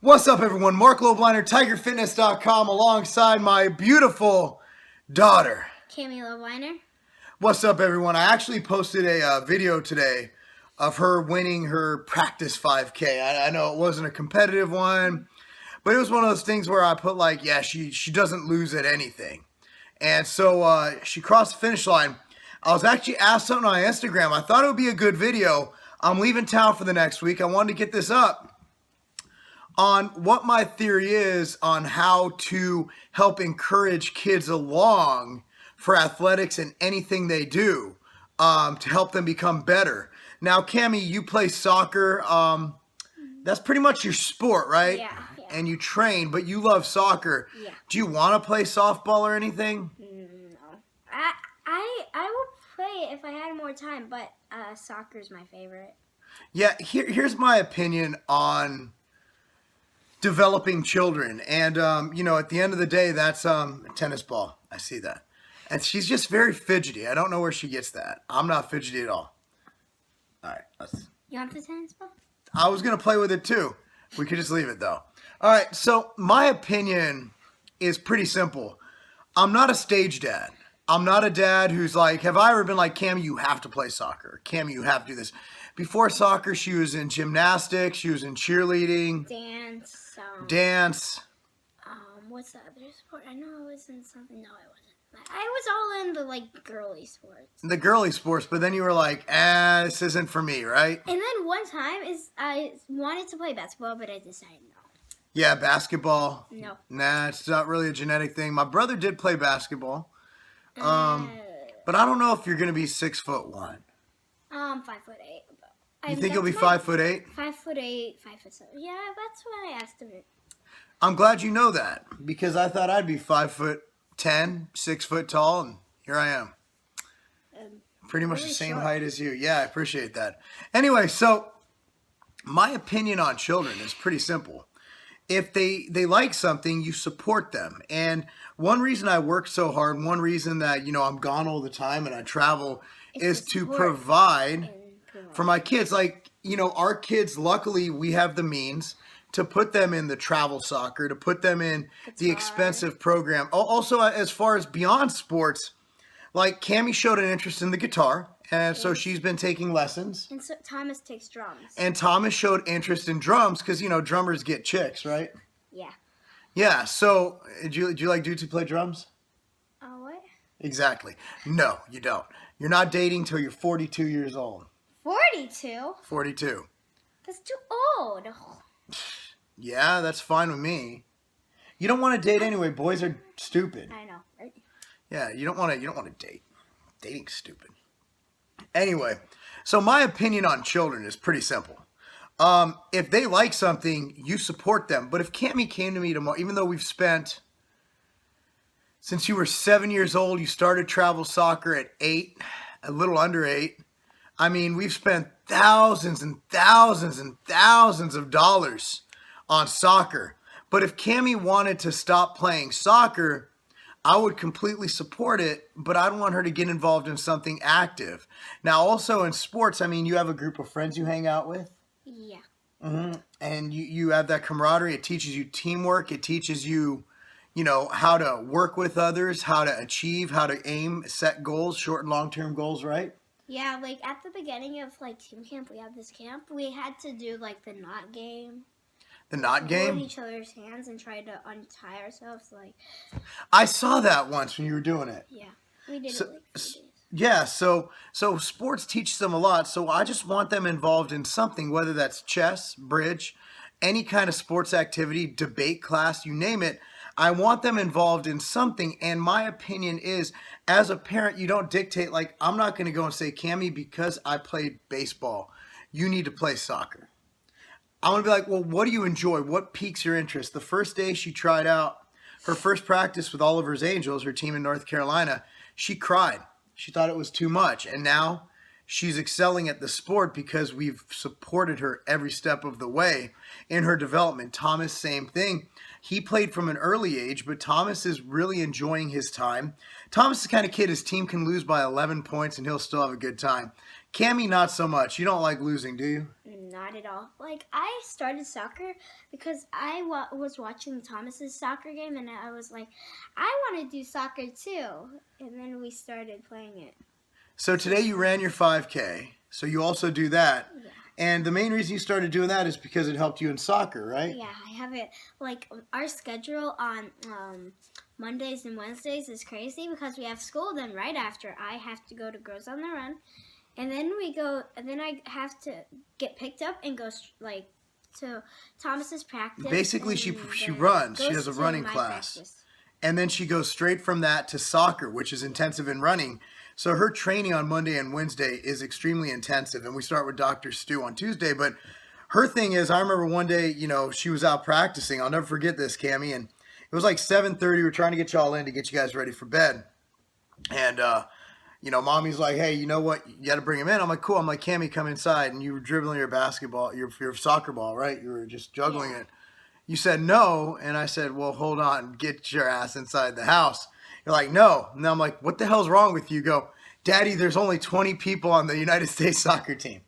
What's up, everyone? Marc Lobliner, TigerFitness.com, alongside my beautiful daughter, Lobliner. What's up, everyone? I actually posted a video today of her winning her practice 5K. I know it wasn't a competitive one, but it was one of those things where I put like, yeah, she doesn't lose at anything. And so she crossed the finish line. I was actually asked something on Instagram. I thought it would be a good video. I'm leaving town for the next week. I wanted to get this up on what my theory is on how to help encourage kids along for athletics and anything they do to help them become better. Now, Cammie, you play soccer. That's pretty much your sport, right? Yeah. And you train, but you love soccer. Yeah. Do you want to play softball or anything? No. I would play if I had more time, but soccer's my favorite. Yeah, here's my opinion on developing children. And, at the end of the day, that's a tennis ball. I see that. And she's just very fidgety. I don't know where she gets that. I'm not fidgety at all. All right. You want the tennis ball? I was going to play with it too. We could just leave it though. All right. So my opinion is pretty simple. I'm not a stage dad. I'm not a dad who's like, have I ever been like, Cammie, you have to play soccer. Cammie, you have to do this. Before soccer, she was in gymnastics. She was in cheerleading. Dance. What's the other sport? I know I was in something. No, I wasn't. I was all in the girly sports. The girly sports, but then you were like, this isn't for me, right? And then one time I wanted to play basketball, but I decided no. Yeah, basketball. No. Nah, it's not really a genetic thing. My brother did play basketball. But I don't know if you're gonna be 6'1". 5'8". You think you'll be 5'8"? 5'8", 5'7". Yeah, that's what I estimate. I'm glad you know that because I thought I'd be 5'10", 6 foot tall, and here I am. Pretty much really the same short. height as you. Yeah, I appreciate that. Anyway, so my opinion on children is pretty simple. If they like something, you support them. And one reason I work so hard, one reason that, I'm gone all the time and I travel is to provide for my kids. Our kids, luckily, we have the means to put them in the travel soccer, to put them in the expensive program. Also, as far as beyond sports, like Cammie showed an interest in the guitar, and so she's been taking lessons. And so Thomas takes drums. And Thomas showed interest in drums because, drummers get chicks, right? Yeah. Yeah, so do you like dudes who play drums? What? Exactly. No, you don't. You're not dating till you're 42 years old. 42? 42. That's too old. Yeah, that's fine with me. You don't want to date anyway. Boys are stupid. I know, right? Yeah, you don't want to date. Dating's stupid. Anyway, so my opinion on children is pretty simple. If they like something, you support them. But if Cammie came to me tomorrow, even though we've spent, since you were 7 years old, you started travel soccer at 8, a little under 8. I mean, we've spent thousands and thousands and thousands of dollars on soccer. But if Cammie wanted to stop playing soccer, I would completely support it, but I don't want her to get involved in something active. Now, also in sports, you have a group of friends you hang out with. Yeah. Mm-hmm. And you have that camaraderie. It teaches you teamwork. It teaches you, how to work with others, how to achieve, how to aim, set goals, short and long-term goals, right? Yeah, at the beginning of team camp, we had this camp. We had to do the knot game. The knot game? Hold each other's hands and try to untie ourselves. I saw that once when you were doing it. Yeah, we did it 3 days. Yeah, so sports teaches them a lot. So I just want them involved in something, whether that's chess, bridge, any kind of sports activity, debate class, you name it. I want them involved in something. And my opinion is, as a parent, you don't dictate, I'm not going to go and say, Cammie, because I played baseball, you need to play soccer. I'm going to be like, well, what do you enjoy? What piques your interest? The first day she tried out her first practice with Oliver's Angels, her team in North Carolina, she cried. She thought it was too much. And now she's excelling at the sport because we've supported her every step of the way in her development. Thomas, same thing. He played from an early age, but Thomas is really enjoying his time. Thomas is the kind of kid, his team can lose by 11 points and he'll still have a good time. Cammy, not so much. You don't like losing, do you? Not at all. Like, I started soccer because I was watching Thomas's soccer game, and I was like, I want to do soccer too. And then we started playing it. So today you ran your 5K, so you also do that. Yeah. And the main reason you started doing that is because it helped you in soccer, right? Yeah, I have it. Like, our schedule on Mondays and Wednesdays is crazy because we have school. Then right after, I have to go to Girls on the Run. And then I have to get picked up and go to Thomas's practice. Basically, she runs. She has a running class. Practice. And then she goes straight from that to soccer, which is intensive in running. So her training on Monday and Wednesday is extremely intensive. And we start with Dr. Stu on Tuesday. But her thing is, I remember one day, she was out practicing. I'll never forget this, Cammie. And it was like 7:30. We were trying to get y'all in to get you guys ready for bed. And, Mommy's like, hey, you know what? You got to bring him in. I'm like, cool. I'm like, Cammie, come inside. And you were dribbling your basketball, your soccer ball, right? You were just juggling it. You said no. And I said, well, hold on. Get your ass inside the house. You're like, no. And I'm like, what the hell's wrong with you? You go, Daddy, there's only 20 people on the United States soccer team.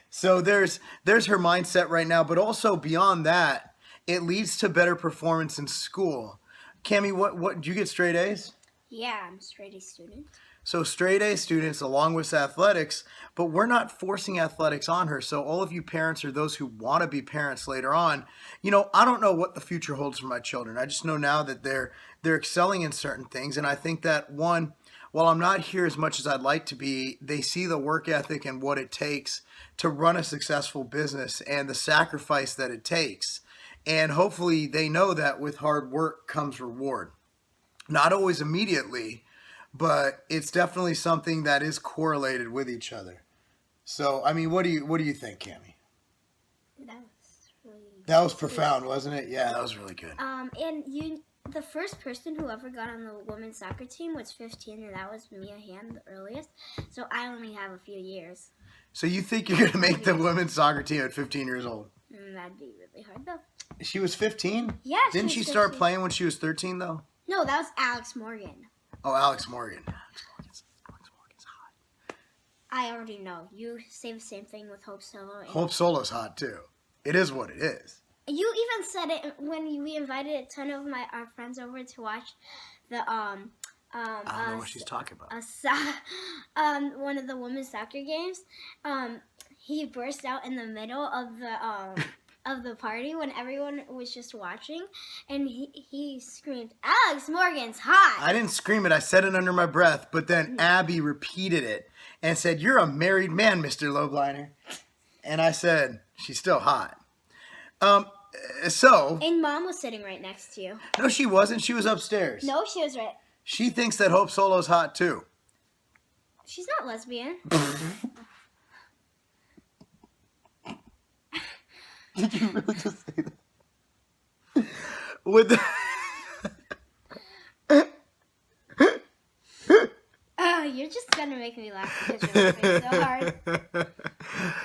So there's her mindset right now. But also beyond that, it leads to better performance in school. Cammie, what did you get straight A's? Yeah, I'm a straight A student. So straight A students along with athletics, but we're not forcing athletics on her. So all of you parents or those who want to be parents later on, I don't know what the future holds for my children. I just know now that they're excelling in certain things. And I think that one, while I'm not here as much as I'd like to be, they see the work ethic and what it takes to run a successful business and the sacrifice that it takes. And hopefully they know that with hard work comes reward. Not always immediately, but it's definitely something that is correlated with each other. So, I mean, what do you think, Cammie? That was profound, wasn't it? Yeah, that was really good. The first person who ever got on the women's soccer team was 15, and that was Mia Hamm, the earliest. So I only have a few years. So you think you're going to make the women's soccer team at 15 years old? That'd be really hard, though. She was 15? Yeah, Didn't she start playing when she was 13, though? No, that was Alex Morgan. Oh, Alex Morgan. Alex Morgan's hot. I already know. You say the same thing with Hope Solo. Hope Solo's hot, too. It is what it is. You even said it when we invited a ton of our friends over to watch the I don't know what she's talking about. One of the women's soccer games. He burst out in the middle of the party when everyone was just watching, and he screamed, "Alex Morgan's hot!" I didn't scream it. I said it under my breath, but then Abby repeated it and said, "You're a married man, Mr. Lobliner." And I said, "She's still hot." And Mom was sitting right next to you. No, she wasn't. She was upstairs. No, she was right. She thinks that Hope Solo's hot, too. She's not lesbian. Did you really just say that? With the... You're just gonna make me laugh because you're laughing so hard.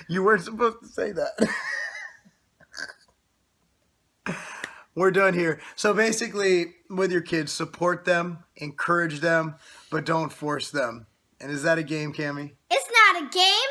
You weren't supposed to say that. We're done here. So basically, with your kids, support them, encourage them, but don't force them. And is that a game, Cammie? It's not a game.